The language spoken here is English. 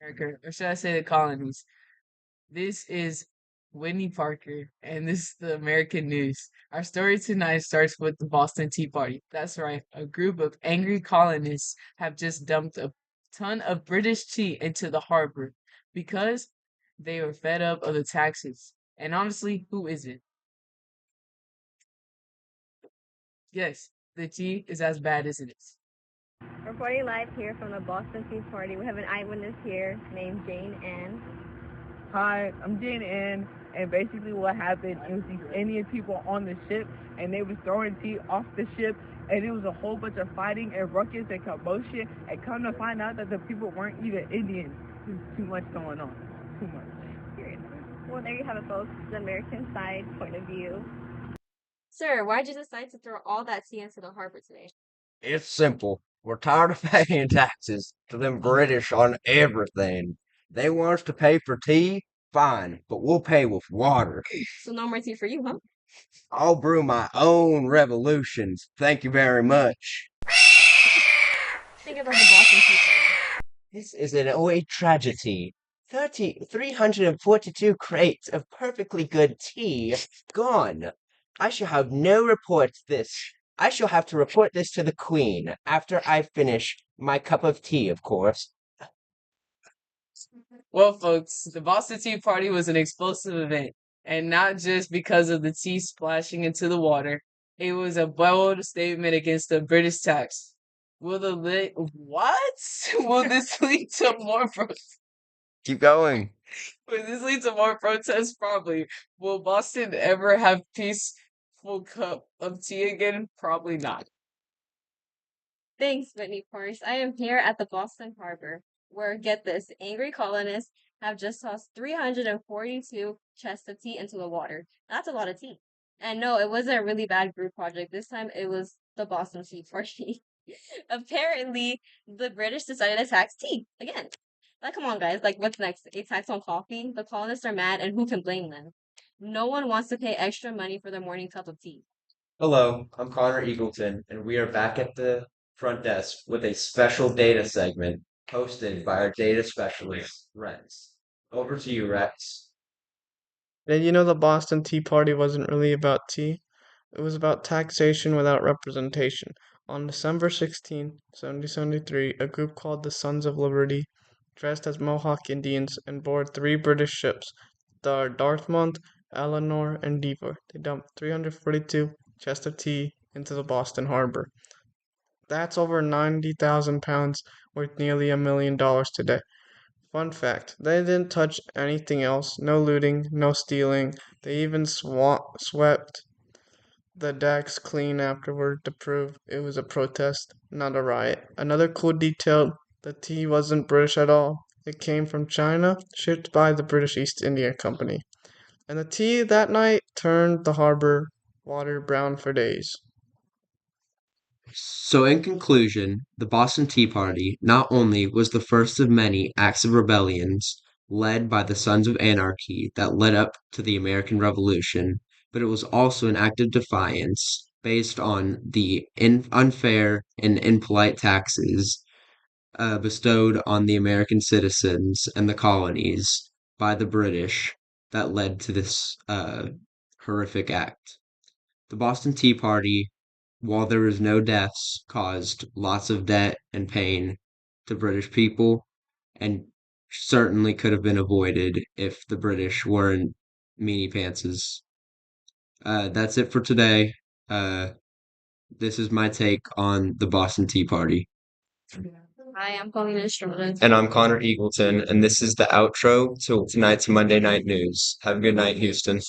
America, or should I say the colonies. This is Whitney Parker, and this is the American news. Our story tonight starts with the Boston Tea Party. That's right, a group of angry colonists have just dumped a ton of British tea into the harbor because they were fed up of the taxes. And honestly, who isn't? Yes, the tea is as bad as it is. Reporting live here from the Boston Tea Party, we have an eyewitness here named Jane Ann. Hi, I'm Jane Ann, and basically what happened, it was these Indian people on the ship, and they was throwing tea off the ship, and it was a whole bunch of fighting and ruckus and commotion, and come to find out that the people weren't even Indian. There's too much going on. Too much. Period. Well, there you have it, folks. The American side point of view. Sir, why'd you decide to throw all that tea into the harbor today? It's simple. We're tired of paying taxes to them British on everything. They want us to pay for tea, fine, but we'll pay with water. So no more tea for you, huh? I'll brew my own revolutions. Thank you very much. Think about the Boston Tea Party. This is an OA tragedy. 342 crates of perfectly good tea gone. I shall have no report this. I shall have to report this to the Queen after I finish my cup of tea, of course. Well, folks, the Boston Tea Party was an explosive event, and not just because of the tea splashing into the water. It was a bold statement against the British tax. What? Will this lead to more Keep going. will this lead to more protests? Probably. Will Boston ever have peaceful cup of tea again? Probably not. Thanks, Whitney Force. I am here at the Boston Harbor, where, get this, angry colonists have just tossed 342 chests of tea into the water. That's a lot of tea. And no, it wasn't a really bad group project. This time it was the Boston Tea Party. Apparently, the British decided to tax tea again. Like, come on, guys. Like, what's next? A tax on coffee? The colonists are mad, and who can blame them? No one wants to pay extra money for their morning cup of tea. Hello, I'm Connor Eagleton, and we are back at the front desk with a special data segment hosted by our data specialist, Rex. Over to you, Rex. Did you know the Boston Tea Party wasn't really about tea? It was about taxation without representation. On December 16, 1773, a group called the Sons of Liberty, dressed as Mohawk Indians, and board three British ships, the Dartmouth, Eleanor, and Diva. They dumped 342 chests of tea into the Boston harbor. That's over 90,000 pounds, worth nearly $1 million today. Fun fact, they didn't touch anything else. No looting, no stealing. They even swept the decks clean afterward to prove it was a protest, not a riot. Another cool detail, the tea wasn't British at all. It came from China, shipped by the British East India Company. And the tea that night turned the harbor water brown for days. So, in conclusion, the Boston Tea Party not only was the first of many acts of rebellions led by the Sons of Anarchy that led up to the American Revolution, but it was also an act of defiance based on the unfair and impolite taxes bestowed on the American citizens and the colonies by the British that led to this horrific act. The Boston Tea Party, while there was no deaths, caused lots of debt and pain to British people, and certainly could have been avoided if the British weren't meanie pantses. That's it for today. Uh, this is my take on the Boston Tea Party. Hi, I'm Paulina Estrada. And I'm Connor Eagleton, and this is the outro to tonight's Monday Night News. Have a good night, Houston.